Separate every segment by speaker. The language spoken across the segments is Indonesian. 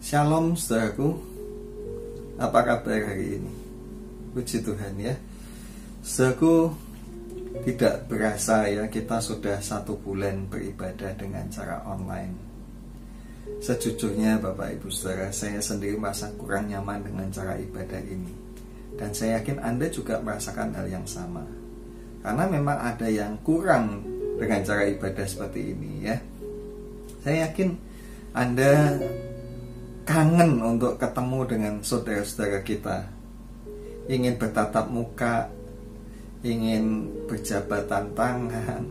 Speaker 1: Shalom saudaraku, apa kabar hari ini? Puji Tuhan ya. Saudaraku, tidak berasa ya kita sudah 1 bulan beribadah dengan cara online. Sejujurnya Bapak Ibu Saudara, saya sendiri merasa kurang nyaman dengan cara ibadah ini. Dan saya yakin Anda juga merasakan hal yang sama. Karena memang ada yang kurang dengan cara ibadah seperti ini ya. Saya yakin Anda kangen untuk ketemu dengan saudara-saudara kita, ingin bertatap muka, ingin berjabatan tangan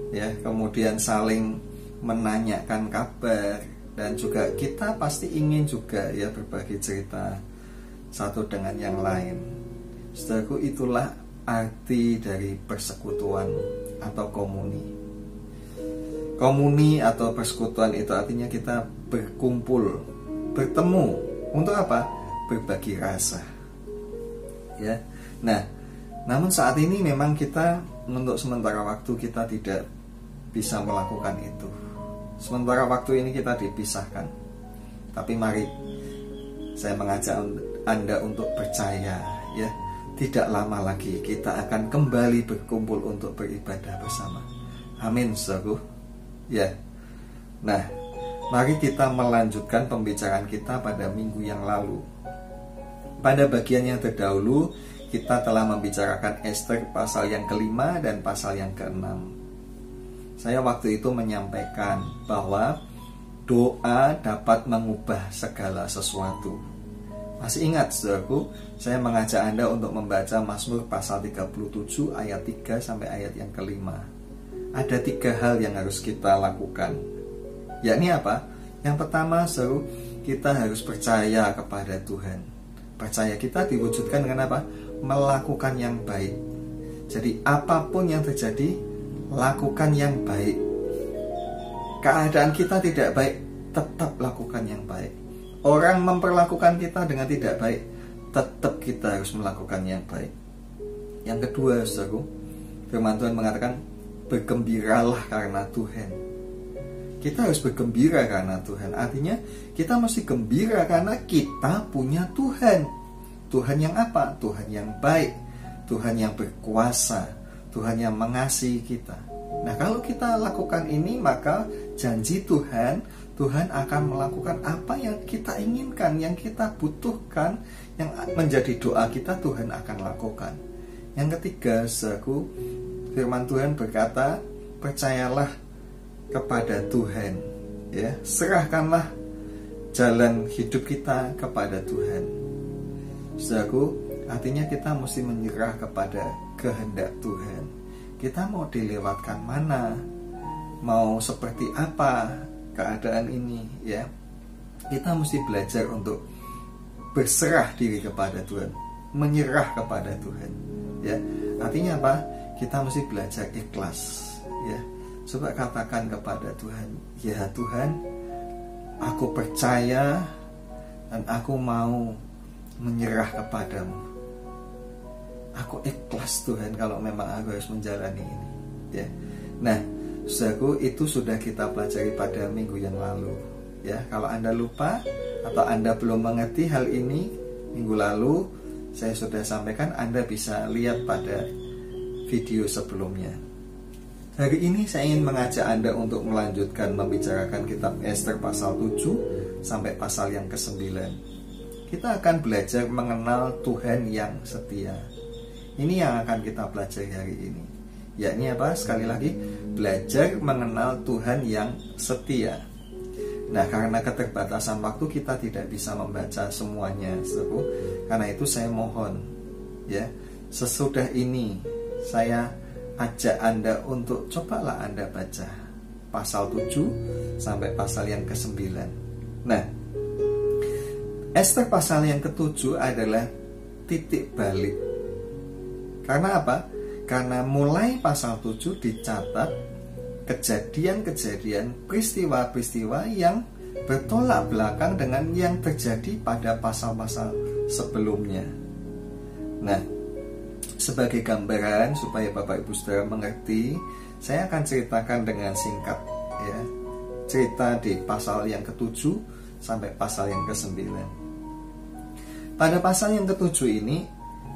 Speaker 1: ya, kemudian saling menanyakan kabar, dan juga kita pasti ingin juga ya berbagi cerita satu dengan yang lain. Saudaraku, itulah arti dari persekutuan atau komuni. Komuni atau persekutuan itu artinya kita berkumpul, bertemu untuk apa? Berbagi rasa. Ya. Nah, namun saat ini memang kita untuk sementara waktu kita tidak bisa melakukan itu. Sementara waktu ini kita dipisahkan. Tapi mari saya mengajak Anda untuk percaya ya, tidak lama lagi kita akan kembali berkumpul untuk beribadah bersama. Amin, saudaraku. Ya. Nah, mari kita melanjutkan pembicaraan kita pada minggu yang lalu. Pada bagian yang terdahulu, kita telah membicarakan Ester pasal yang ke-5 dan pasal yang ke-6. Saya waktu itu menyampaikan bahwa doa dapat mengubah segala sesuatu. Masih ingat saudaraku, saya mengajak Anda untuk membaca Mazmur pasal 37 ayat 3 sampai ayat yang ke-5. Ada 3 hal yang harus kita lakukan. Yakni apa? Yang pertama, saudara, kita harus percaya kepada Tuhan. Percaya kita diwujudkan dengan apa? Melakukan yang baik. Jadi apapun yang terjadi, lakukan yang baik. Keadaan kita tidak baik, tetap lakukan yang baik. Orang memperlakukan kita dengan tidak baik, tetap kita harus melakukan yang baik. Yang kedua, saudara, firman Tuhan mengatakan, bergembiralah karena Tuhan. Kita harus bergembira karena Tuhan. Artinya kita mesti gembira karena kita punya Tuhan. Tuhan yang apa? Tuhan yang baik, Tuhan yang berkuasa, Tuhan yang mengasihi kita. Nah, kalau kita lakukan ini, maka janji Tuhan akan melakukan apa yang kita inginkan, yang kita butuhkan, yang menjadi doa kita, Tuhan akan lakukan. Yang ketiga, saudaraku, firman Tuhan berkata, percayalah kepada Tuhan ya, serahkanlah jalan hidup kita kepada Tuhan. Saudaraku, artinya kita mesti menyerah kepada kehendak Tuhan. Kita mau dilewatkan mana, mau seperti apa keadaan ini ya, kita mesti belajar untuk berserah diri kepada Tuhan, menyerah kepada Tuhan ya. Artinya apa? Kita mesti belajar ikhlas ya. Coba katakan kepada Tuhan, ya Tuhan, aku percaya dan aku mau menyerah kepadamu. Aku ikhlas Tuhan kalau memang aku harus menjalani ini ya. Nah, saudaraku, itu sudah kita pelajari pada minggu yang lalu ya. Kalau Anda lupa atau Anda belum mengerti hal ini minggu lalu, saya sudah sampaikan, Anda bisa lihat pada video sebelumnya. Hari ini saya ingin mengajak Anda untuk melanjutkan membicarakan kitab Ester pasal 7 sampai pasal yang ke-9. Kita akan belajar mengenal Tuhan yang setia. Ini yang akan kita pelajari hari ini. Yakni apa? Sekali lagi, belajar mengenal Tuhan yang setia. Nah, karena keterbatasan waktu kita tidak bisa membaca semuanya, saudaraku. Karena itu saya mohon ya, sesudah ini saya ajak Anda untuk cobalah Anda baca pasal 7 sampai pasal yang ke-9. Nah, Ester pasal yang ke-7 adalah titik balik. Karena apa? Karena mulai pasal 7 dicatat kejadian-kejadian, peristiwa-peristiwa yang bertolak belakang dengan yang terjadi pada pasal-pasal sebelumnya. Nah, sebagai gambaran supaya Bapak Ibu Saudara mengerti, saya akan ceritakan dengan singkat ya, cerita di pasal yang ke-7 sampai pasal yang ke-9. Pada pasal yang ke-7 ini,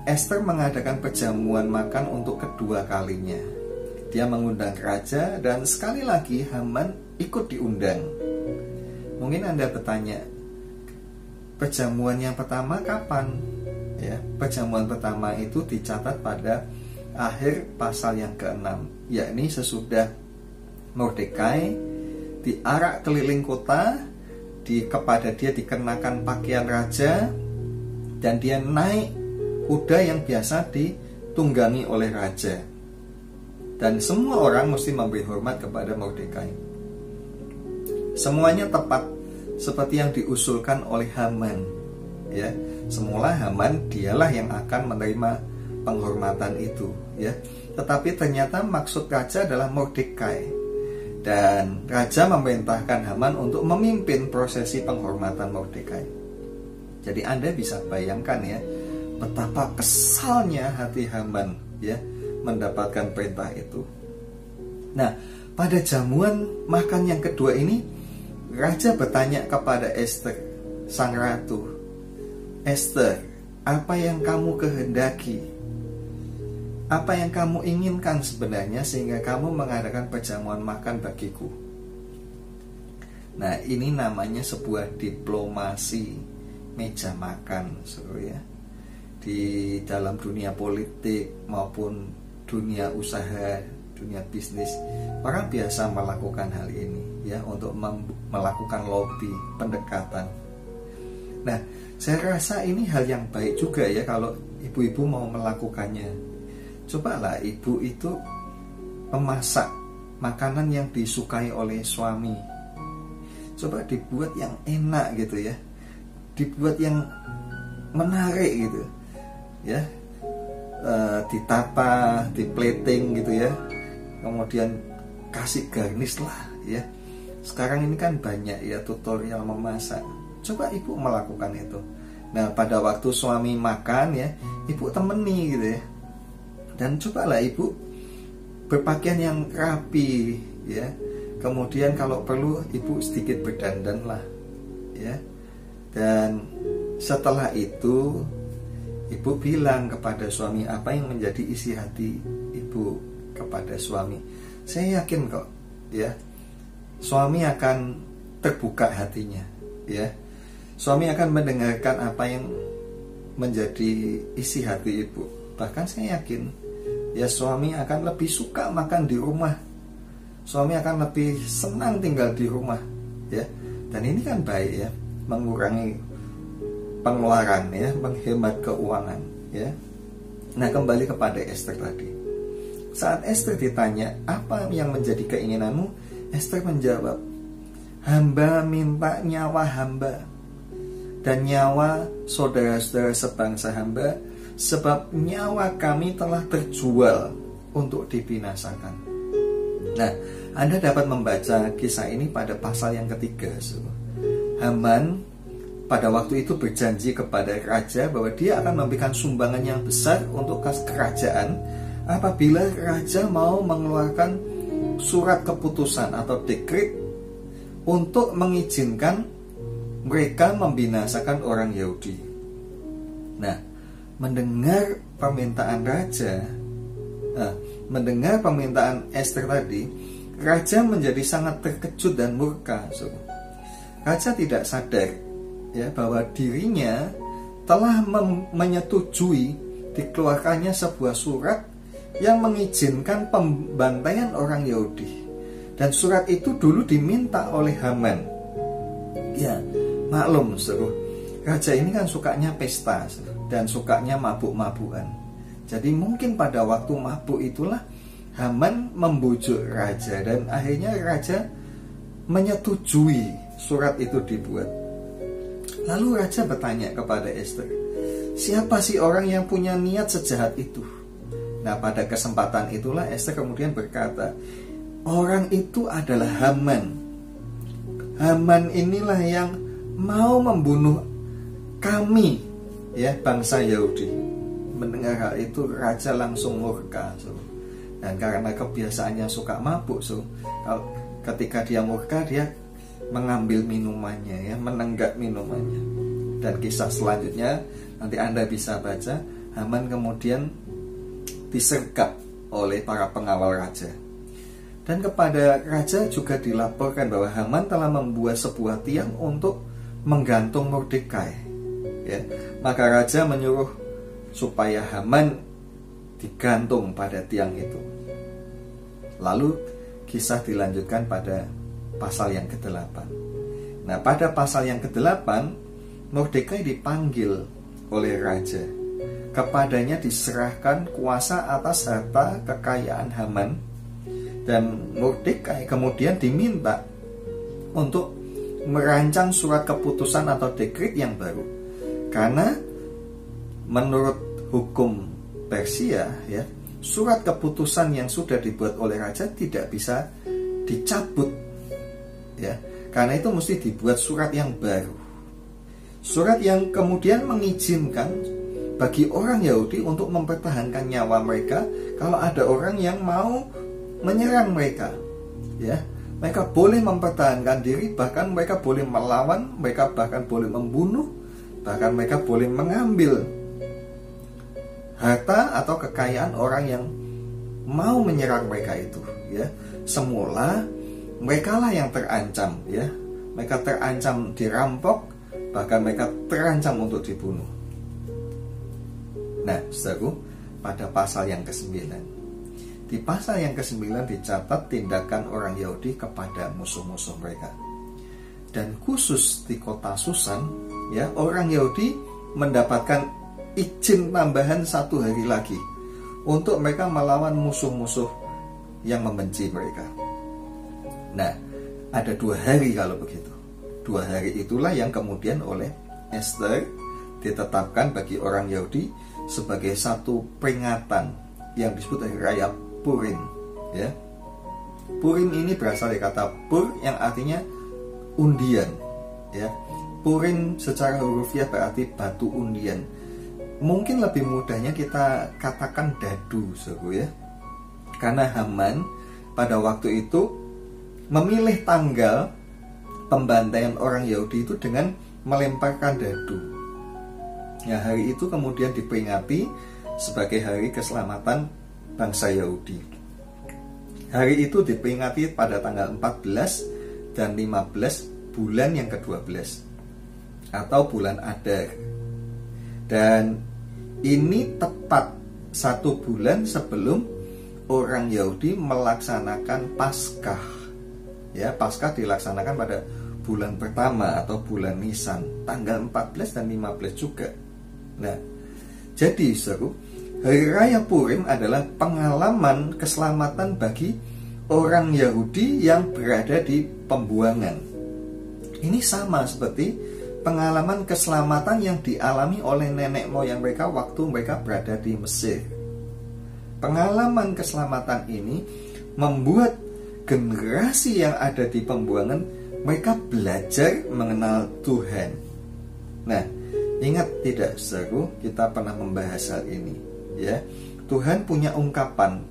Speaker 1: Ester mengadakan perjamuan makan untuk kedua kalinya. Dia mengundang raja dan sekali lagi Haman ikut diundang. Mungkin Anda bertanya, perjamuan yang pertama kapan? Ya, perjamuan pertama itu dicatat pada akhir pasal yang ke-6, yakni sesudah Mordekai diarak keliling kota, kepada dia dikenakan pakaian raja, dan dia naik kuda yang biasa ditunggangi oleh raja, dan semua orang mesti memberi hormat kepada Mordekai. Semuanya tepat seperti yang diusulkan oleh Haman. Ya, semula Haman dialah yang akan menerima penghormatan itu, ya. Tetapi ternyata maksud raja adalah Mordekai, dan raja memerintahkan Haman untuk memimpin prosesi penghormatan Mordekai. Jadi Anda bisa bayangkan ya, betapa kesalnya hati Haman ya mendapatkan perintah itu. Nah, pada jamuan makan yang kedua ini, raja bertanya kepada Ester, sang ratu, Ester, apa yang kamu kehendaki? Apa yang kamu inginkan sebenarnya sehingga kamu mengadakan perjamuan makan bagiku? Nah, ini namanya sebuah diplomasi meja makan, ya. Di dalam dunia politik maupun dunia usaha, dunia bisnis, orang biasa melakukan hal ini ya, untuk melakukan lobby, pendekatan. Nah, saya rasa ini hal yang baik juga ya kalau ibu-ibu mau melakukannya. Cobalah ibu itu memasak makanan yang disukai oleh suami. Coba dibuat yang enak gitu ya, dibuat yang menarik gitu ya, ditata, diplating gitu ya, kemudian kasih garnish lah ya. Sekarang ini kan banyak ya tutorial memasak. Coba ibu melakukan itu. Nah, pada waktu suami makan ya, ibu temani gitu ya. Dan cobalah ibu berpakaian yang rapi ya. Kemudian kalau perlu ibu sedikit berdandan lah ya. Dan setelah itu ibu bilang kepada suami apa yang menjadi isi hati ibu kepada suami. Saya yakin kok ya, suami akan terbuka hatinya ya. Suami akan mendengarkan apa yang menjadi isi hati ibu. Bahkan saya yakin ya, suami akan lebih suka makan di rumah. Suami akan lebih senang tinggal di rumah ya. Dan ini kan baik ya, mengurangi pengeluaran ya, menghemat keuangan ya. Nah, kembali kepada Ester tadi. Saat Ester ditanya apa yang menjadi keinginanmu, Ester menjawab, hamba minta nyawa hamba dan nyawa saudara-saudara sebangsa hamba, sebab nyawa kami telah terjual untuk dibinasakan. Nah, Anda dapat membaca kisah ini pada pasal yang ketiga. Haman pada waktu itu berjanji kepada raja bahwa dia akan memberikan sumbangan yang besar untuk kas kerajaan apabila raja mau mengeluarkan surat keputusan atau dekret untuk mengizinkan mereka membinasakan orang Yahudi. Nah, mendengar permintaan raja, mendengar permintaan Ester tadi, raja menjadi sangat terkejut dan murka. Raja tidak sadar ya bahwa dirinya telah menyetujui dikeluarkannya sebuah surat yang mengizinkan pembantaian orang Yahudi. Dan surat itu dulu diminta oleh Haman. Ya, maklum raja ini kan sukanya pesta dan sukanya mabuk-mabukan. Jadi mungkin pada waktu mabuk itulah Haman membujuk raja, dan akhirnya raja menyetujui surat itu dibuat. Lalu raja bertanya kepada Ester, siapa sih orang yang punya niat sejahat itu? Nah, pada kesempatan itulah Ester kemudian berkata, orang itu adalah Haman. Haman inilah yang mau membunuh kami ya, bangsa Yahudi. Mendengar hal itu raja langsung murka. Dan karena kebiasaannya suka mabuk, ketika dia murka dia mengambil minumannya, ya, menenggak minumannya. Dan kisah selanjutnya nanti Anda bisa baca, Haman kemudian disergap oleh para pengawal raja. Dan kepada raja juga dilaporkan bahwa Haman telah membuat sebuah tiang untuk menggantung Mordekai. Ya, maka raja menyuruh supaya Haman digantung pada tiang itu. Lalu kisah dilanjutkan pada pasal yang ke-8. Nah, pada pasal yang ke-8, Mordekai dipanggil oleh raja. Kepadanya diserahkan kuasa atas harta kekayaan Haman, dan Mordekai kemudian diminta untuk merancang surat keputusan atau dekret yang baru. Karena menurut hukum Persia, ya, surat keputusan yang sudah dibuat oleh raja tidak bisa dicabut, ya. Karena itu mesti dibuat surat yang baru. Surat yang kemudian mengizinkan bagi orang Yahudi untuk mempertahankan nyawa mereka kalau ada orang yang mau menyerang mereka, ya. Mereka boleh mempertahankan diri, bahkan mereka boleh melawan, mereka bahkan boleh membunuh, bahkan mereka boleh mengambil harta atau kekayaan orang yang mau menyerang mereka itu, ya. Semula mereka lah yang terancam, ya. Mereka terancam dirampok, bahkan mereka terancam untuk dibunuh. Nah, saudaraku, pada pasal yang ke-9, di pasal yang ke-9 dicatat tindakan orang Yahudi kepada musuh-musuh mereka. Dan khusus di kota Susan, ya, orang Yahudi mendapatkan izin tambahan 1 hari lagi untuk mereka melawan musuh-musuh yang membenci mereka. Nah, ada 2 hari kalau begitu. 2 hari itulah yang kemudian oleh Esther ditetapkan bagi orang Yahudi sebagai satu peringatan yang disebut Hari Raya Purim, ya. Purim ini berasal dari kata pur yang artinya undian, ya. Purim secara hurufiah berarti batu undian. Mungkin lebih mudahnya kita katakan dadu, ya. Karena Haman pada waktu itu memilih tanggal pembantaian orang Yahudi itu dengan melemparkan dadu. Ya, hari itu kemudian diperingati sebagai hari keselamatan bangsa Yahudi. Hari itu diperingati pada tanggal 14 dan 15 bulan yang ke-12 atau bulan Adar. Dan ini tepat 1 bulan sebelum orang Yahudi melaksanakan Paskah. Ya, Paskah dilaksanakan pada bulan pertama atau bulan Nisan, tanggal 14 dan 15 juga. Nah, jadi seru, Hari Raya Purim adalah pengalaman keselamatan bagi orang Yahudi yang berada di pembuangan. Ini sama seperti pengalaman keselamatan yang dialami oleh nenek moyang mereka waktu mereka berada di Mesir. Pengalaman keselamatan ini membuat generasi yang ada di pembuangan mereka belajar mengenal Tuhan. Nah, ingat tidak, saudaraku, kita pernah membahas hal ini, ya. Tuhan punya ungkapan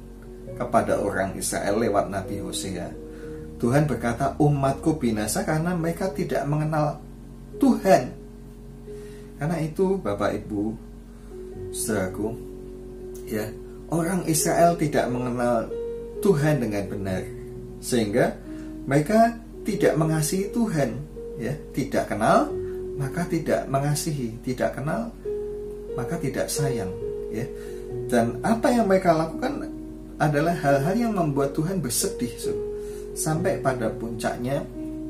Speaker 1: kepada orang Israel lewat Nabi Hosea. Tuhan berkata, umatku binasa karena mereka tidak mengenal Tuhan. Karena itu, Bapak Ibu, saudaraku, ya, orang Israel tidak mengenal Tuhan dengan benar, sehingga mereka tidak mengasihi Tuhan, ya. Tidak kenal maka tidak mengasihi, tidak kenal maka tidak sayang, ya. Dan apa yang mereka lakukan adalah hal-hal yang membuat Tuhan bersedih, sampai pada puncaknya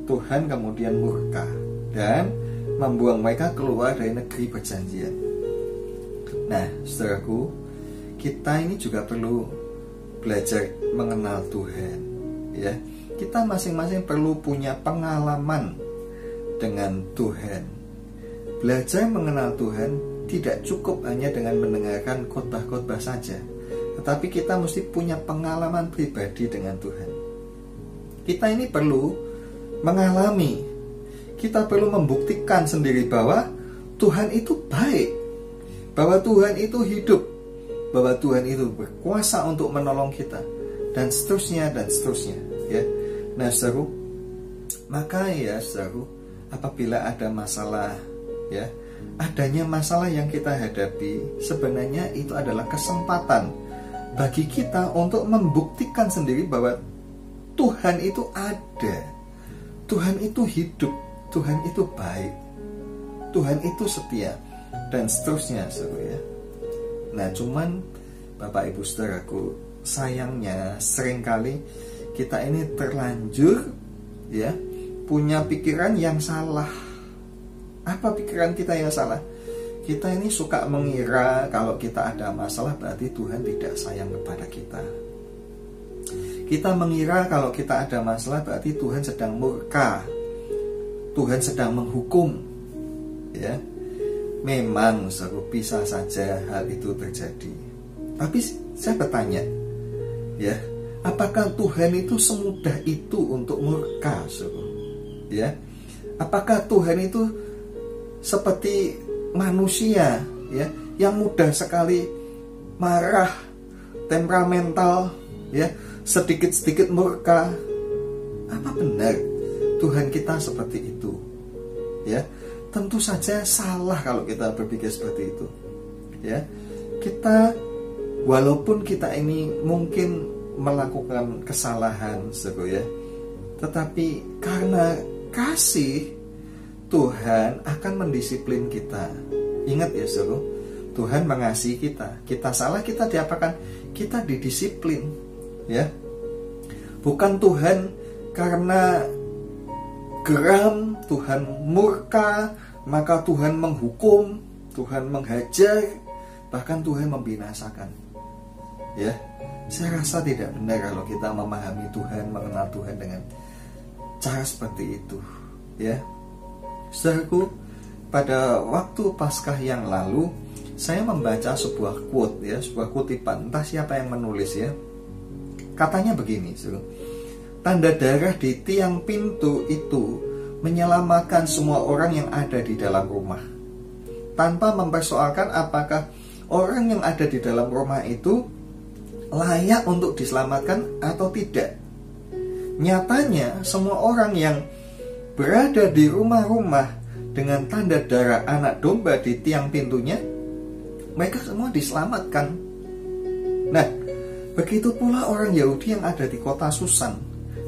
Speaker 1: Tuhan kemudian murka dan membuang mereka keluar dari negeri perjanjian. Nah, saudaraku, kita ini juga perlu belajar mengenal Tuhan, ya. Kita masing-masing perlu punya pengalaman dengan Tuhan. Belajar mengenal Tuhan tidak cukup hanya dengan mendengarkan khotbah-khotbah saja, tetapi kita mesti punya pengalaman pribadi dengan Tuhan. Kita ini perlu mengalami, kita perlu membuktikan sendiri bahwa Tuhan itu baik, bahwa Tuhan itu hidup, bahwa Tuhan itu berkuasa untuk menolong kita, dan seterusnya, ya. Nah, saudara, Maka ya saudaraku, apabila ada masalah, ya, adanya masalah yang kita hadapi, sebenarnya itu adalah kesempatan bagi kita untuk membuktikan sendiri bahwa Tuhan itu ada, Tuhan itu hidup, Tuhan itu baik, Tuhan itu setia, dan seterusnya, saudara ya. Nah, cuman Bapak Ibu saudaraku, sayangnya seringkali kita ini terlanjur, ya, punya pikiran yang salah. Apa pikiran kita yang salah? Kita ini suka mengira kalau kita ada masalah berarti Tuhan tidak sayang kepada kita. Kita mengira kalau kita ada masalah berarti Tuhan sedang murka, Tuhan sedang menghukum. Ya, memang bisa saja hal itu terjadi. Tapi saya bertanya, ya, apakah Tuhan itu semudah itu untuk murka, ya? Apakah Tuhan itu seperti manusia, ya, yang mudah sekali marah, temperamental, ya, sedikit-sedikit murka? Apa benar Tuhan kita seperti itu? Ya, tentu saja salah kalau kita berpikir seperti itu. Ya, kita walaupun kita ini mungkin melakukan kesalahan, ya, tetapi karena kasih, Tuhan akan mendisiplin kita. Ingat ya saudara, Tuhan mengasihi kita. Kita salah, kita diapakan? Kita didisiplin, ya. Bukan Tuhan karena geram, Tuhan murka, maka Tuhan menghukum, Tuhan menghajar, bahkan Tuhan membinasakan. Ya, saya rasa tidak benar kalau kita memahami Tuhan, mengenal Tuhan dengan cara seperti itu, ya. Saudaraku, pada waktu Paskah yang lalu saya membaca sebuah quote, ya, sebuah kutipan, entah siapa yang menulis, ya. Katanya begini, saudara, tanda darah di tiang pintu itu menyelamatkan semua orang yang ada di dalam rumah, tanpa mempersoalkan apakah orang yang ada di dalam rumah itu layak untuk diselamatkan atau tidak. Nyatanya semua orang yang berada di rumah-rumah dengan tanda darah anak domba di tiang pintunya, mereka semua diselamatkan. Nah, begitu pula orang Yahudi yang ada di kota Susan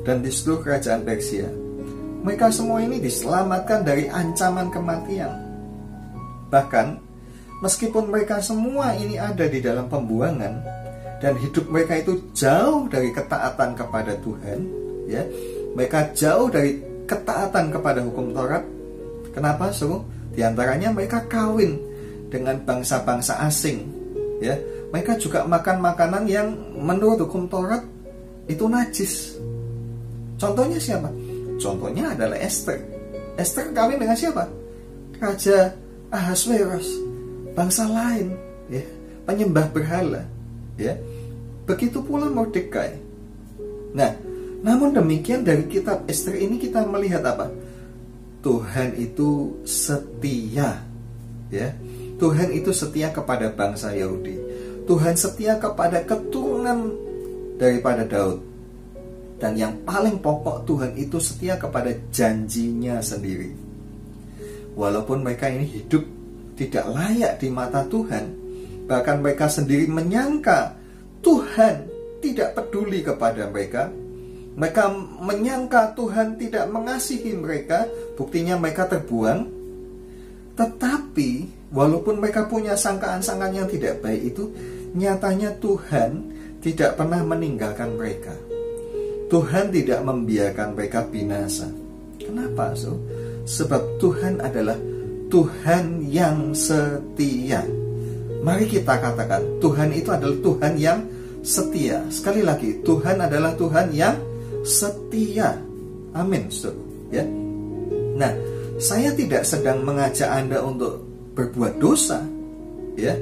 Speaker 1: dan di seluruh kerajaan Persia. Mereka semua ini diselamatkan dari ancaman kematian. Bahkan, meskipun mereka semua ini ada di dalam pembuangan dan hidup mereka itu jauh dari ketaatan kepada Tuhan, ya, mereka jauh dari ketaatan kepada hukum Taurat. Kenapa, Saudara? Di antaranya mereka kawin dengan bangsa-bangsa asing, ya. Mereka juga makan makanan yang menurut hukum Taurat itu najis. Contohnya siapa? Contohnya adalah Esther. Esther kawin dengan siapa? Raja Ahasveros, bangsa lain, ya, penyembah berhala, ya. Begitu pula Mordekai. Nah, namun demikian dari kitab Esther ini kita melihat apa? Tuhan itu setia, ya. Tuhan itu setia kepada bangsa Yahudi. Tuhan setia kepada keturunan daripada Daud. Dan yang paling pokok, Tuhan itu setia kepada janjinya sendiri. Walaupun mereka ini hidup tidak layak di mata Tuhan, bahkan mereka sendiri menyangka Tuhan tidak peduli kepada mereka. Mereka menyangka Tuhan tidak mengasihi mereka, buktinya mereka terbuang. Tetapi walaupun mereka punya sangkaan-sangkaan yang tidak baik itu, nyatanya Tuhan tidak pernah meninggalkan mereka. Tuhan tidak membiarkan mereka binasa. Kenapa, so? Sebab Tuhan adalah Tuhan yang setia. Mari kita katakan, Tuhan itu adalah Tuhan yang setia. Sekali lagi, Tuhan adalah Tuhan yang setia. Amin, saudara, ya. Nah, saya tidak sedang mengajak Anda untuk berbuat dosa, ya,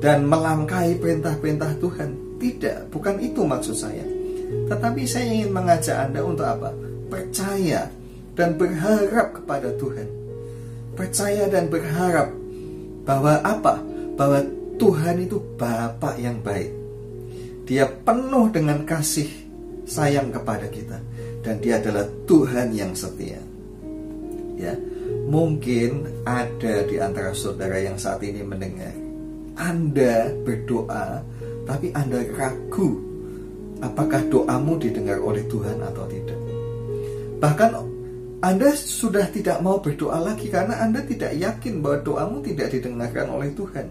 Speaker 1: dan melangkahi perintah-perintah Tuhan. Tidak, bukan itu maksud saya. Tetapi saya ingin mengajak Anda untuk apa? Percaya dan berharap kepada Tuhan. Percaya dan berharap bahwa apa? Bahwa Tuhan itu Bapa yang baik. Dia penuh dengan kasih sayang kepada kita. dan Dia adalah Tuhan yang setia. Ya, mungkin ada di antara saudara yang saat ini mendengar, Anda berdoa tapi Anda ragu apakah doamu didengar oleh Tuhan atau tidak. Bahkan Anda sudah tidak mau berdoa lagi karena Anda tidak yakin bahwa doamu tidak didengarkan oleh Tuhan.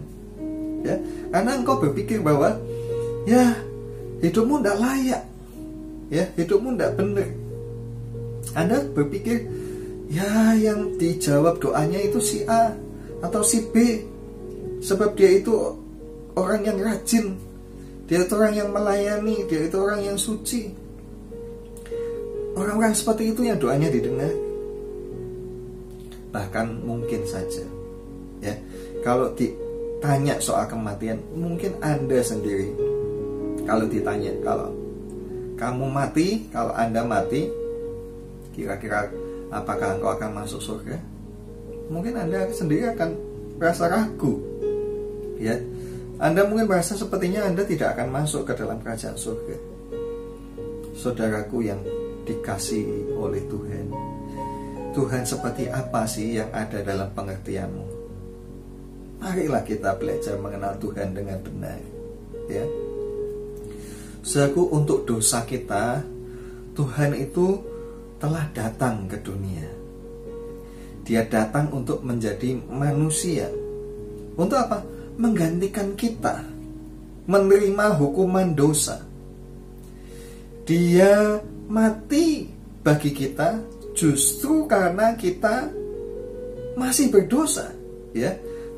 Speaker 1: Ya, karena engkau berpikir bahwa ya hidupmu tidak layak, ya hidupmu tidak benar. Anda berpikir ya yang dijawab doanya itu si A atau si B, sebab dia itu orang yang rajin, dia itu orang yang melayani, dia itu orang yang suci. Orang-orang seperti itu yang doanya didengar. Bahkan mungkin saja, ya, kalau ditanya soal kematian, mungkin Anda sendiri, kalau ditanya, kalau kamu mati, kalau Anda mati, kira-kira apakah engkau akan masuk surga? Mungkin Anda sendiri akan merasa ragu, ya. Anda mungkin merasa sepertinya Anda tidak akan masuk ke dalam kerajaan surga. Saudaraku yang dikasihi oleh Tuhan, Tuhan seperti apa sih yang ada dalam pengertianmu? Marilah kita belajar mengenal Tuhan dengan benar, ya. Saudaraku, untuk dosa kita, Tuhan itu telah datang ke dunia. Dia datang untuk menjadi manusia. Untuk apa? Menggantikan kita, menerima hukuman dosa. Dia mati bagi kita justru karena kita masih berdosa, ya.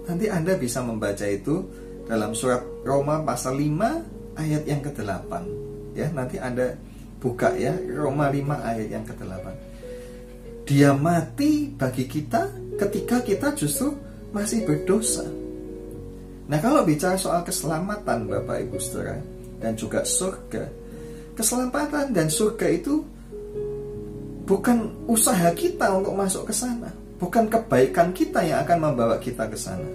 Speaker 1: Nanti Anda bisa membaca itu dalam surat Roma pasal 5 ayat yang ke-8, ya. Nanti Anda buka ya, Roma 5 ayat yang ke-8. Dia mati bagi kita ketika kita justru masih berdosa. Nah, kalau bicara soal keselamatan Bapak Ibu Saudara dan juga surga, keselamatan dan surga itu bukan usaha kita untuk masuk ke sana, bukan kebaikan kita yang akan membawa kita ke sana.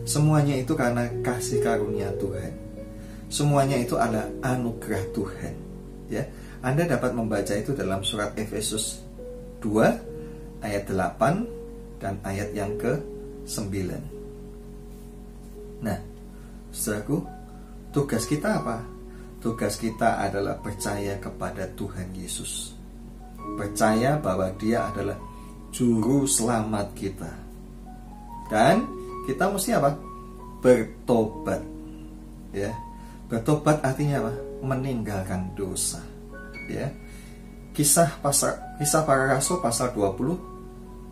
Speaker 1: Semuanya itu karena kasih karunia Tuhan. Semuanya itu adalah anugerah Tuhan, ya. Anda dapat membaca itu dalam surat Efesus 2 ayat 8 dan ayat yang ke-9. Nah, saudaraku, tugas kita apa? Tugas kita adalah percaya kepada Tuhan Yesus. Percaya bahwa Dia adalah juru selamat kita. Dan kita mesti apa? Bertobat. Ya. Bertobat artinya apa? Meninggalkan dosa. Ya. Kisah para Rasul pasal 20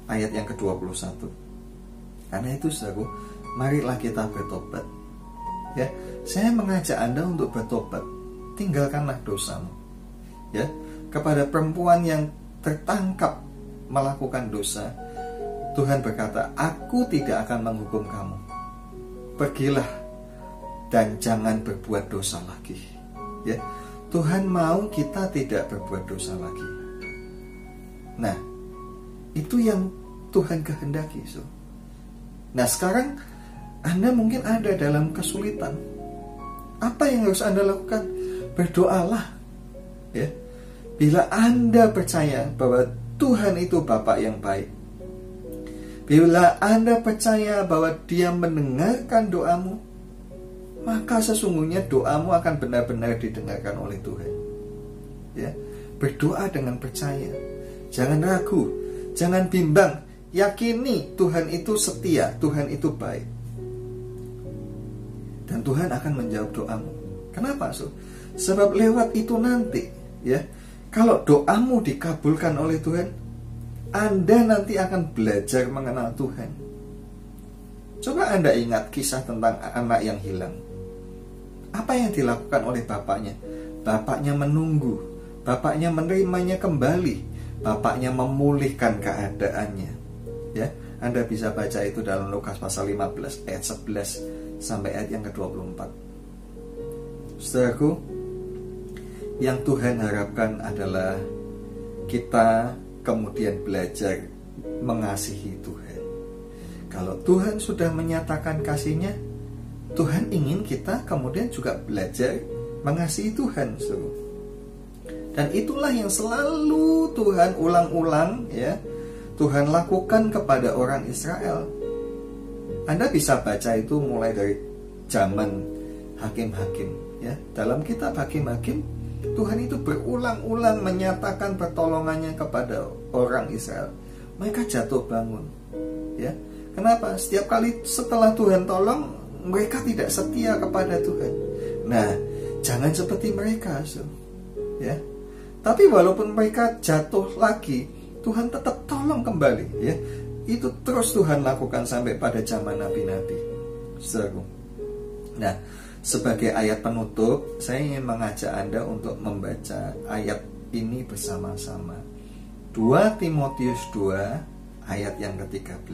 Speaker 1: ayat yang ke-21. Karena itu saudaraku, marilah kita bertobat. Ya, saya mengajak Anda untuk bertobat. Tinggalkanlah dosamu. Ya, kepada perempuan yang tertangkap melakukan dosa, Tuhan berkata, "Aku tidak akan menghukum kamu. Pergilah dan jangan berbuat dosa lagi." Ya, Tuhan mau kita tidak berbuat dosa lagi. Nah, itu yang Tuhan kehendaki. Nah, sekarang Anda mungkin ada dalam kesulitan. Apa yang harus Anda lakukan? Berdoalah, ya. Bila Anda percaya bahwa Tuhan itu Bapa yang baik, bila Anda percaya bahwa Dia mendengarkan doamu, maka sesungguhnya doamu akan benar-benar didengarkan oleh Tuhan. Ya, berdoa dengan percaya, jangan ragu, jangan bimbang, yakini Tuhan itu setia, Tuhan itu baik, dan Tuhan akan menjawab doamu. Kenapa? Sebab lewat itu nanti, ya, kalau doamu dikabulkan oleh Tuhan, Anda nanti akan belajar mengenal Tuhan. Coba Anda ingat kisah tentang anak yang hilang. Apa yang dilakukan oleh bapaknya? Bapaknya menunggu, bapaknya menerimanya kembali, bapaknya memulihkan keadaannya. Ya, Anda bisa baca itu dalam Lukas pasal 15 ayat 11 sampai ayat yang ke-24. Saudaraku, yang Tuhan harapkan adalah kita kemudian belajar mengasihi Tuhan. Kalau Tuhan sudah menyatakan kasih-Nya, Tuhan ingin kita kemudian juga belajar mengasihi Tuhan. Dan itulah yang selalu Tuhan ulang-ulang, ya, Tuhan lakukan kepada orang Israel. Anda bisa baca itu mulai dari zaman Hakim-Hakim, ya. Dalam kitab Hakim-Hakim, Tuhan itu berulang-ulang menyatakan pertolongannya kepada orang Israel. Mereka jatuh bangun, ya. Kenapa? Setiap kali setelah Tuhan tolong, mereka tidak setia kepada Tuhan. Nah, jangan seperti mereka, ya. Tapi walaupun mereka jatuh lagi, Tuhan tetap tolong kembali, ya. Itu terus Tuhan lakukan sampai pada zaman nabi-nabi, saudaraku. Nah, sebagai ayat penutup, saya ingin mengajak Anda untuk membaca ayat ini bersama-sama. 2 Timotius 2 ayat yang ke-13.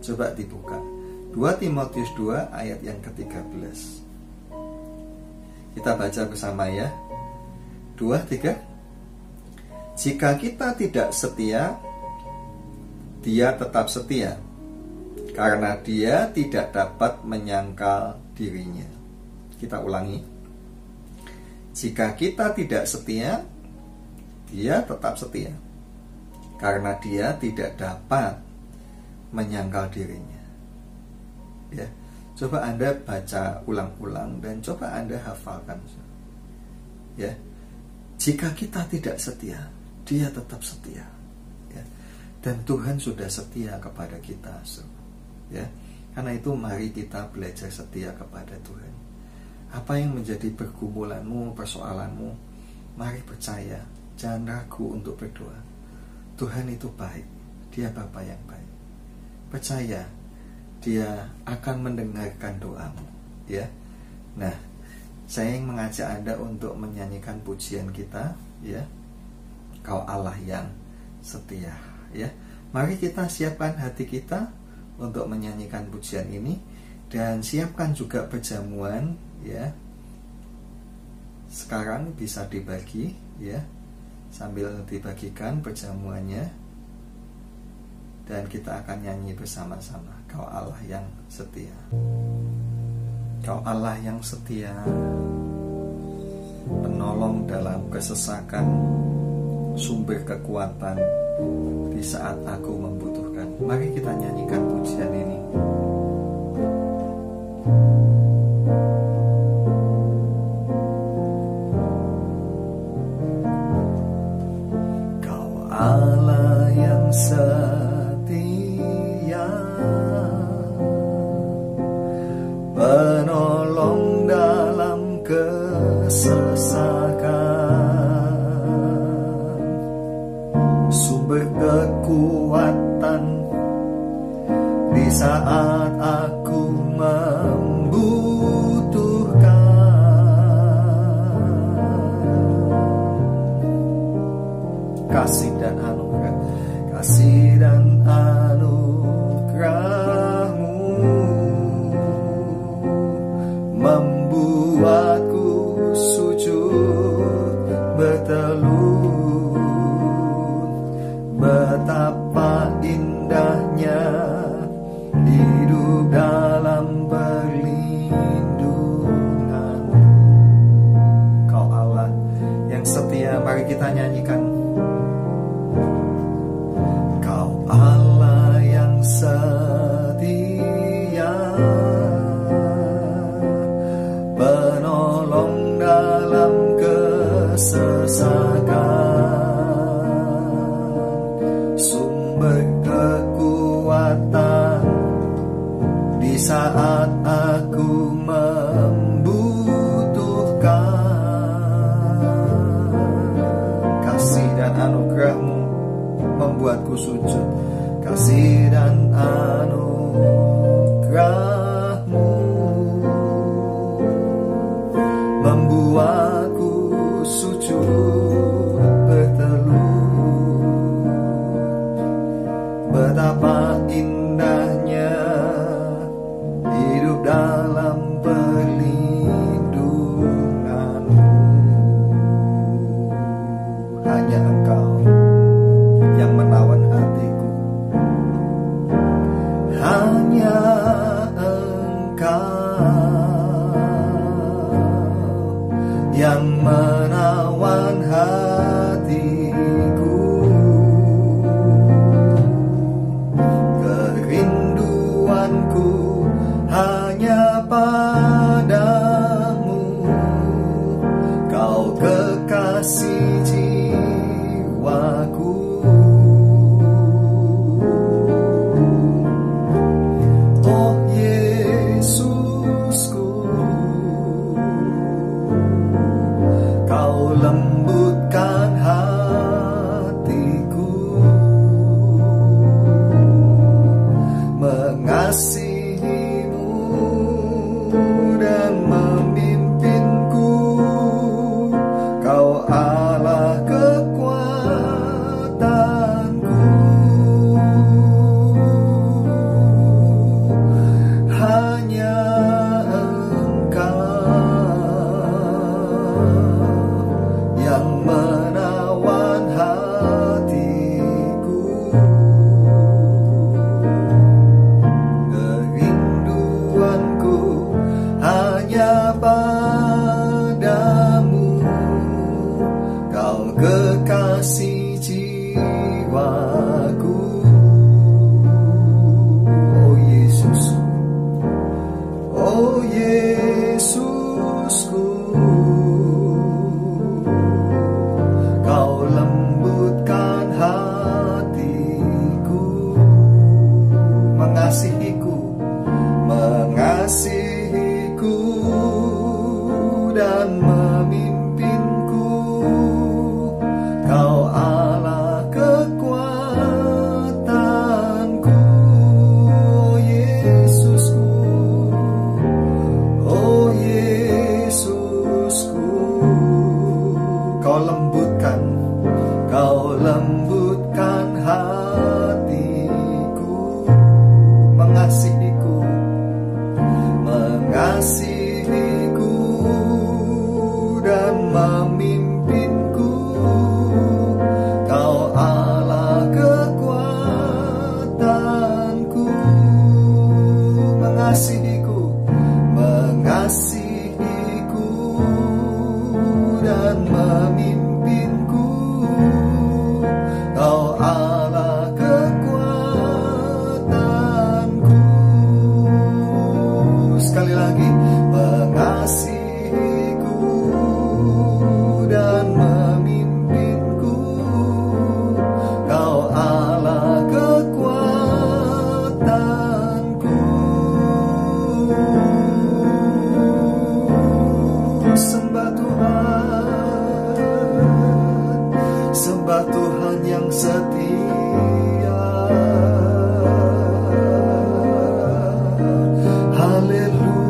Speaker 1: Coba dibuka. 2 Timotius 2 ayat yang ke-13. Kita baca bersama, ya. 2, 3. Jika kita tidak setia, Dia tetap setia, karena Dia tidak dapat menyangkal dirinya. Kita ulangi. Jika kita tidak setia, Dia tetap setia, karena Dia tidak dapat menyangkal dirinya. Ya, coba Anda baca ulang-ulang dan coba Anda hafalkan. Ya, jika kita tidak setia, Dia tetap setia. Ya, dan Tuhan sudah setia kepada kita, ya. Karena itu mari kita belajar setia kepada Tuhan. Apa yang menjadi pergumulanmu, persoalanmu, mari percaya, jangan ragu untuk berdoa. Tuhan itu baik, Dia Bapa yang baik. Percaya, Dia akan mendengarkan doamu, ya. Nah, saya ingin mengajak Anda untuk menyanyikan pujian kita, ya. Kau Allah yang setia, ya. Mari kita siapkan hati kita untuk menyanyikan pujian ini, dan siapkan juga perjamuan, ya. Sekarang bisa dibagi, ya, sambil dibagikan perjamuannya, dan kita akan nyanyi bersama-sama. Kau Allah yang setia. Kau Allah yang setia, penolong dalam kesesakan, sumber kekuatan di saat aku membutuhkan. Mari kita nyanyikan pujian ini. Kau Allah yang setia, penolong dalam kesesakan, sumber kekuatan di saat aku membutuhkan. Kasih dan anugerah, kasih dan anugerah-Mu membuatku sujud bertelut. Betapa indahnya hidup dalam perlindungan. Kau Allah yang setia, mari kita nyanyikan. Kau Allah yang setia, penolong dalam kesesakan, sumber kekuatan di saat aku membutuhkan. Kasih dan anugerah-Mu membuatku sujud. Kasih dan anugerah-Mu membuatku sujud bertelut. Betapa indahnya hidup dalam perlindungan-Mu. Hanya Engkau yang menawan hatiku, mengasihiku, mengasihiku dan memimpinku. Kau Allah kekuatanku, oh Yesusku, oh Yesusku. Kau lembutkan hatiku, mengasihiku, mengasihiku dan memimpinku. Kau Allah kekuatanku, mengasihiku, mengasihiku dan memimpinku. Kau Allah kekuatanku. Sekali lagi, mengasihiku dan memimpinku. Kau Allah kekuatanku. Sembah Tuhan, sembah Tuhan yang setia. Haleluya.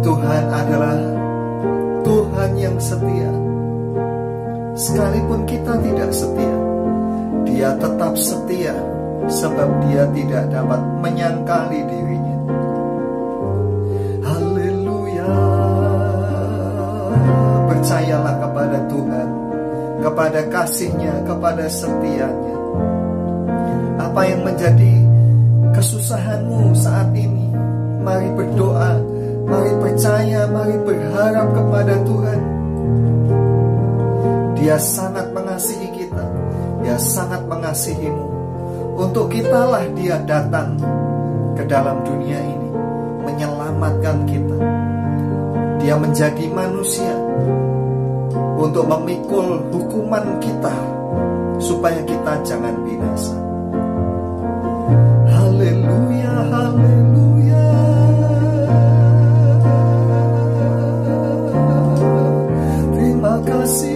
Speaker 1: Tuhan adalah Tuhan yang setia. Sekalipun kita tidak setia, Dia tetap setia, sebab Dia tidak dapat menyangkali dirinya. Haleluya. Percayalah kepada Tuhan, kepada kasih-Nya, kepada setia-Nya. Apa yang menjadi kesusahanmu saat ini, mari berdoa, mari percaya, mari berharap kepada Tuhan. Dia sangat mengasihi kita, Dia sangat mengasihimu. Untuk kitalah Dia datang ke dalam dunia ini, menyelamatkan kita. Dia menjadi manusia untuk memikul hukuman kita, supaya kita jangan binasa. Haleluya, haleluya. Terima kasih.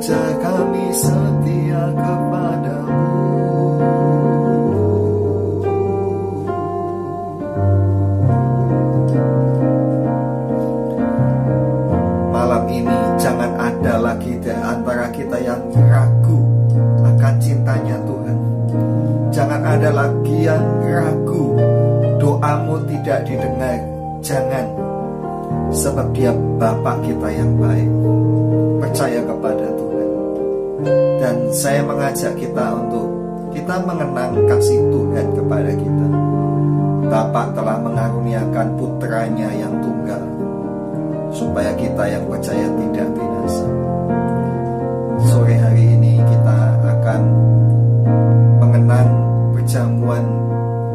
Speaker 1: Ajar kami setia kepadamu. Malam ini jangan ada lagi di antara kita yang ragu akan cintanya Tuhan. Jangan ada lagi yang ragu doamu tidak didengar. Jangan, sebab Dia Bapa kita yang baik. Percaya kepada Tuhan. Dan saya mengajak kita untuk kita mengenang kasih Tuhan kepada kita. Bapa telah mengaruniakan putranya yang tunggal, supaya kita yang percaya tidak binasa. Sore hari ini kita akan mengenang perjamuan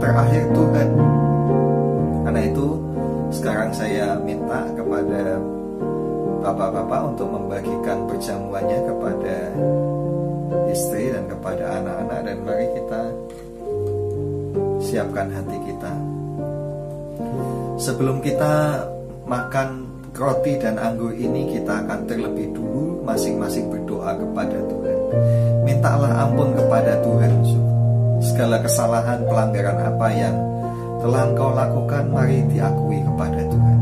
Speaker 1: terakhir Tuhan. Karena itu sekarang saya minta kepada bapak-bapak untuk membagikan perjamuannya kepada istri dan kepada anak-anak. Dan mari kita siapkan hati kita. Sebelum kita makan roti dan anggur ini, kita akan terlebih dulu masing-masing berdoa kepada Tuhan. Mintalah ampun kepada Tuhan. Segala kesalahan, pelanggaran apa yang telah engkau lakukan, mari diakui kepada Tuhan.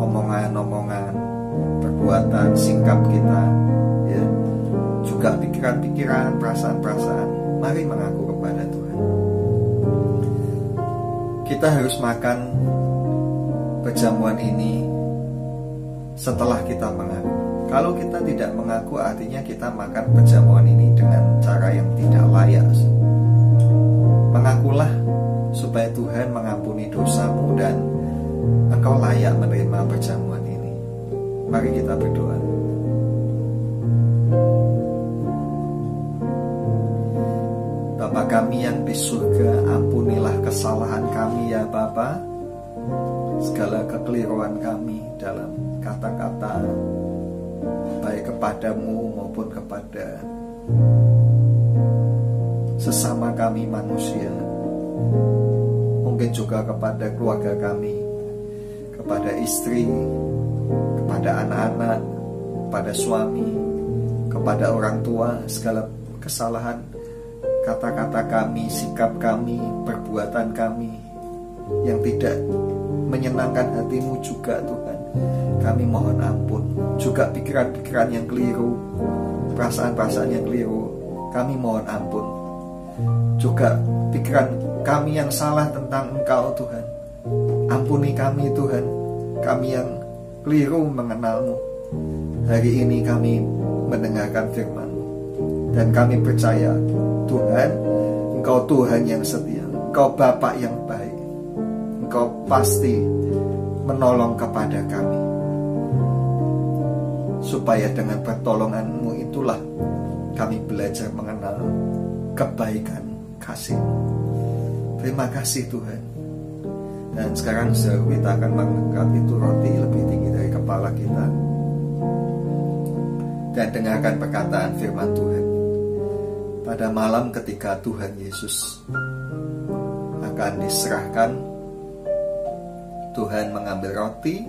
Speaker 1: Omongan-omongan, perbuatan, sikap kita, ya, juga pikiran-pikiran, perasaan-perasaan, mari mengaku kepada Tuhan. kita harus makan perjamuan ini setelah kita mengaku. Kalau kita tidak mengaku, artinya kita makan perjamuan ini dengan cara yang tidak layak. Mengakulah supaya Tuhan mengampuni dosamu dan engkau layak menerima perjamuan ini. Mari kita berdoa. Bapa kami yang di surga, ampunilah kesalahan kami ya Bapa, segala kekeliruan kami dalam kata-kata, baik kepadamu maupun kepada sesama kami manusia, mungkin juga kepada keluarga kami, kepada istri, kepada anak-anak, kepada suami, kepada orang tua. Segala kesalahan kata-kata kami, sikap kami, perbuatan kami yang tidak menyenangkan hatimu juga Tuhan, kami mohon ampun. Juga pikiran-pikiran yang keliru, perasaan-perasaan yang keliru, kami mohon ampun. Juga pikiran kami yang salah tentang Engkau Tuhan, ampuni kami Tuhan. Kami yang keliru mengenalmu, hari ini kami mendengarkan firman-Mu, dan kami percaya Tuhan, Engkau Tuhan yang setia, Engkau Bapa yang baik, Engkau pasti menolong kepada kami, supaya dengan pertolongan-Mu itulah kami belajar mengenal kebaikan kasih-Mu. Terima kasih Tuhan. Dan sekarang kita akan mengangkat itu roti lebih tinggi dari kepala kita dan dengarkan perkataan firman Tuhan. Pada malam ketika Tuhan Yesus akan diserahkan, Tuhan mengambil roti,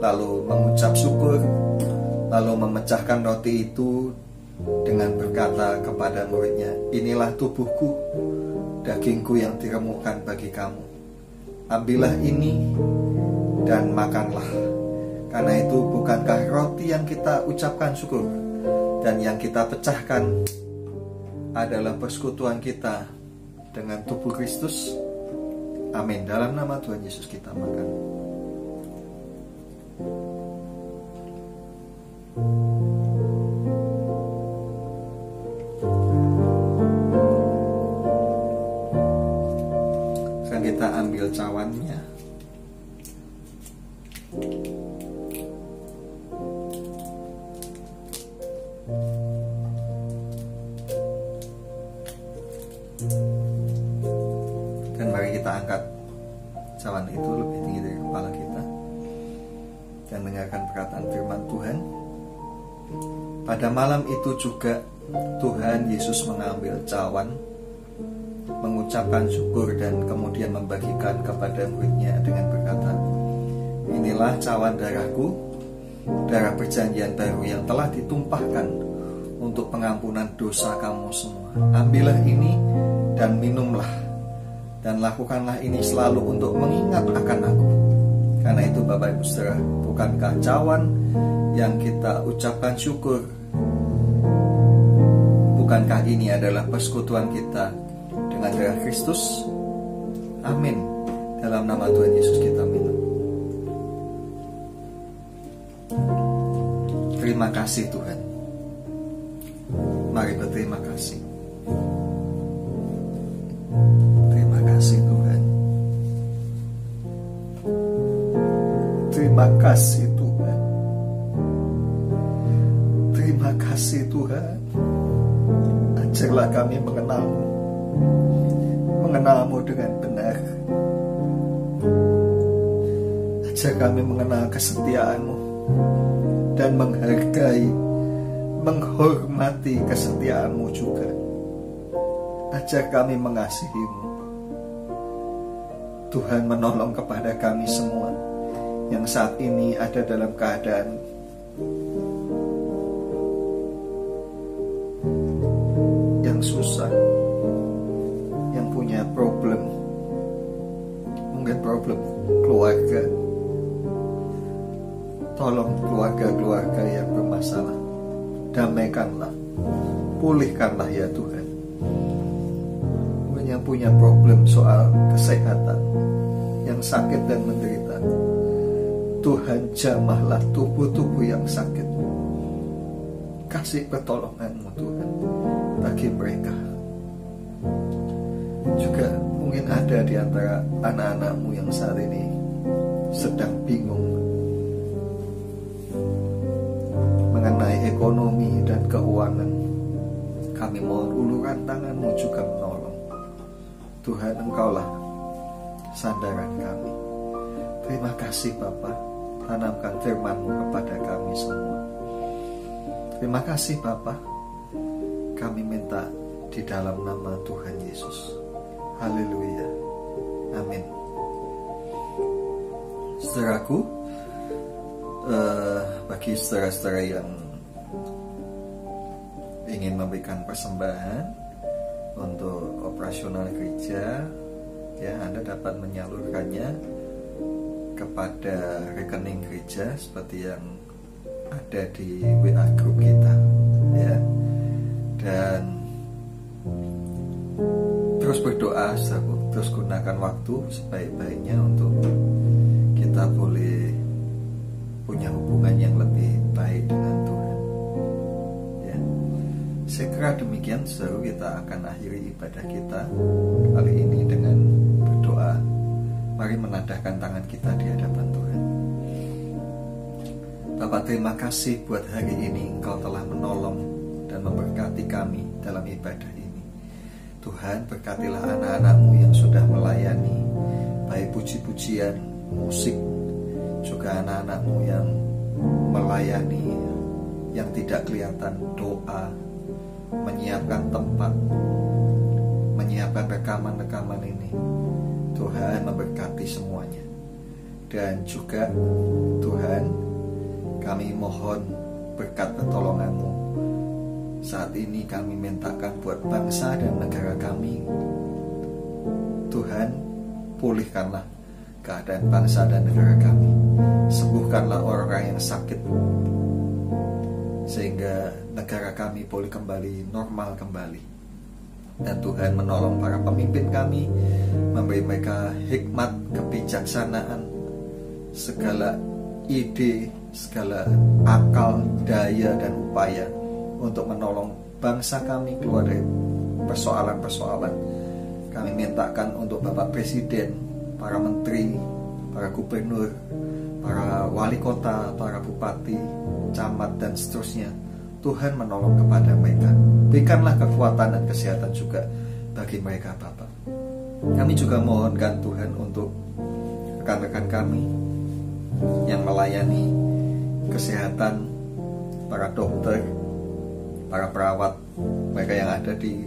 Speaker 1: lalu mengucap syukur, lalu memecahkan roti itu dengan berkata kepada muridnya, "Inilah tubuhku, dagingku yang diremukkan bagi kamu. Ambillah ini dan makanlah. Karena itu bukankah roti yang kita ucapkan syukur dan yang kita pecahkan adalah persekutuan kita dengan tubuh Kristus?" Amin. Dalam nama Tuhan Yesus kita makan. Sekarang kita ambil cawannya. Dan mari kita angkat cawan itu lebih tinggi dari kepala kita dan dengarkan perkataan firman Tuhan. Pada malam itu juga Tuhan Yesus mengambil cawan, mengucapkan syukur dan kemudian membagikan kepada muridnya dengan berkata, "Inilah cawan darahku, darah perjanjian baru yang telah ditumpahkan untuk pengampunan dosa kamu semua. Ambillah ini dan minumlah, dan lakukanlah ini selalu untuk mengingat akan aku." Karena itu Bapak Ibu Saudara, bukankah cawan yang kita ucapkan syukur, bukankah ini adalah persekutuan kita dengan darah Kristus? Amin. Dalam nama Tuhan Yesus kita minum. Terima kasih Tuhan. Mari berterima kasih. Terima kasih Tuhan. Terima kasih Tuhan. Terima kasih Tuhan. Ajarlah kami mengenal-Mu, mengenal-Mu dengan benar. Ajar kami mengenal kesetiaan-Mu dan menghargai, menghormati kesetiaan-Mu juga. Ajar kami mengasihi-Mu. Tuhan menolong kepada kami semua yang saat ini ada dalam keadaan yang susah, yang punya problem, mungkin problem keluarga. Tolong keluarga-keluarga yang bermasalah, damaikanlah, pulihkanlah ya Tuhan. Mungkin yang punya problem soal kesehatan, yang sakit dan menderita, Tuhan jamahlah tubuh-tubuh yang sakit. Kasih pertolongan-Mu Tuhan bagi mereka. Juga mungkin ada di antara anak-anak-Mu yang saat ini sedang bingung mengenai ekonomi dan keuangan. Kami mohon uluran tangan-Mu juga menolong. Tuhan, Engkaulah sandaran kami. Terima kasih Bapa, tanamkan firman-Mu kepada kami semua. Terima kasih Bapa, kami minta di dalam nama Tuhan Yesus. Haleluya, amin. Saudaraku, bagi saudara-saudara yang ingin memberikan persembahan untuk operasional gereja, ya, Anda dapat menyalurkannya kepada rekening gereja seperti yang ada di WA group kita, ya. Dan terus berdoa, terus gunakan waktu sebaik-baiknya untuk kita boleh punya hubungan yang lebih baik dengan Tuhan, ya. Saya kira demikian, saudara, kita akan akhiri ibadah kita kali ini dengan berdoa. Mari menadahkan tangan kita di hadapan Tuhan. Bapak, terima kasih buat hari ini Engkau telah menolong dan memberkati kami dalam ibadah ini. Tuhan, berkatilah anak-anak-Mu yang sudah melayani, baik puji-pujian, musik, juga anak-anak-Mu yang melayani, yang tidak kelihatan, doa, menyiapkan tempat, menyiapkan rekaman-rekaman ini. Tuhan, memberkati semuanya. Dan juga Tuhan, kami mohon berkat pertolongan-Mu. Saat ini kami mintakan buat bangsa dan negara kami. Tuhan, pulihkanlah keadaan bangsa dan negara kami. Sembuhkanlah orang-orang yang sakit, sehingga negara kami boleh kembali normal kembali. Dan Tuhan menolong para pemimpin kami, memberi mereka hikmat, kebijaksanaan, segala ide, segala akal, daya, dan upaya untuk menolong bangsa kami keluar dari persoalan-persoalan. Kami mintakan untuk Bapak Presiden, para menteri, para gubernur, para wali kota, para bupati, camat, dan seterusnya. Tuhan menolong kepada mereka. Berikanlah kekuatan dan kesehatan juga bagi mereka, Bapak. Kami juga mohonkan Tuhan untuk rekan-rekan kami yang melayani kesehatan, para dokter, para perawat, mereka yang ada di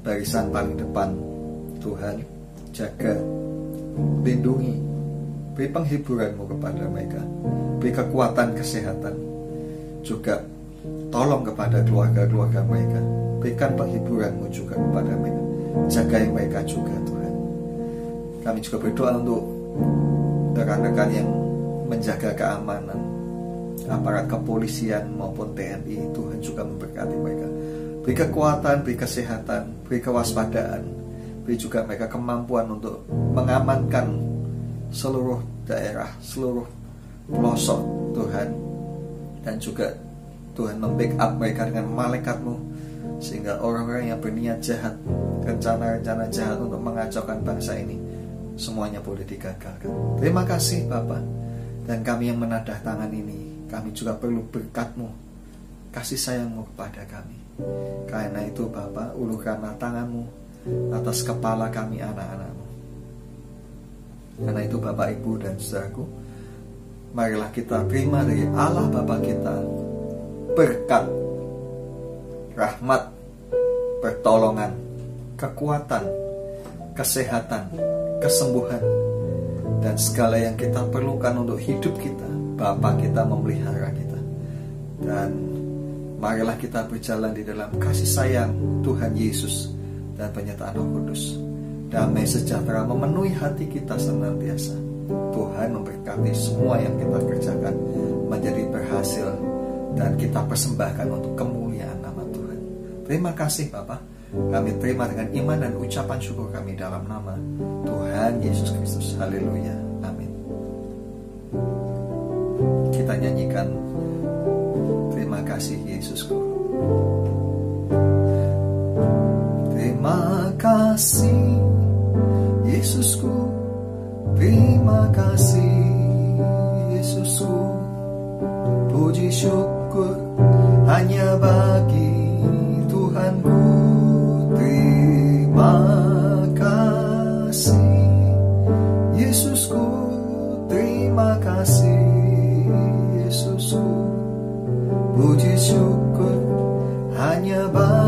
Speaker 1: barisan paling depan. Tuhan, jaga, lindungi, beri penghiburan-Mu kepada mereka, beri kekuatan kesehatan, juga tolong kepada keluarga-keluarga mereka, berikan penghiburan-Mu juga kepada mereka, jagai mereka juga Tuhan. Kami juga berdoa untuk rekan-rekan yang menjaga keamanan, aparat kepolisian maupun TNI. Tuhan juga memberkati mereka, beri kekuatan, beri kesehatan, beri kewaspadaan, beri juga mereka kemampuan untuk mengamankan seluruh daerah, seluruh pelosok Tuhan. Dan juga Tuhan membackup mereka dengan malaikat-Mu, sehingga orang-orang yang berniat jahat, rencana-rencana jahat untuk mengacaukan bangsa ini, semuanya boleh digagalkan. Terima kasih Bapa. Dan kami yang menadah tangan ini, kami juga perlu berkat-Mu, kasih sayang-Mu kepada kami. Karena itu Bapa, ulurkanlah tangan-Mu atas kepala kami anak-anak-Mu. Karena itu Bapak, Ibu, dan saudaraku, marilah kita terima dari Allah Bapa kita berkat, rahmat, pertolongan, kekuatan, kesehatan, kesembuhan, dan segala yang kita perlukan untuk hidup kita. Bapa kita memelihara kita. Dan marilah kita berjalan di dalam kasih sayang Tuhan Yesus dan penyertaan Roh Kudus. Damai sejahtera memenuhi hati kita senantiasa. Tuhan memberkati semua yang kita kerjakan menjadi berhasil, dan kita persembahkan untuk kemuliaan nama Tuhan. Terima kasih Bapak. Kami terima dengan iman dan ucapan syukur kami dalam nama Tuhan Yesus Kristus. Haleluya. Amin. Kita nyanyikan terima kasih Yesusku. Terima kasih Yesusku, terima kasih Yesusku. Puji syukur hanya bagi Tuhanku. Terima kasih Yesusku, terima kasih Yesusku. Puji syukur hanya bagi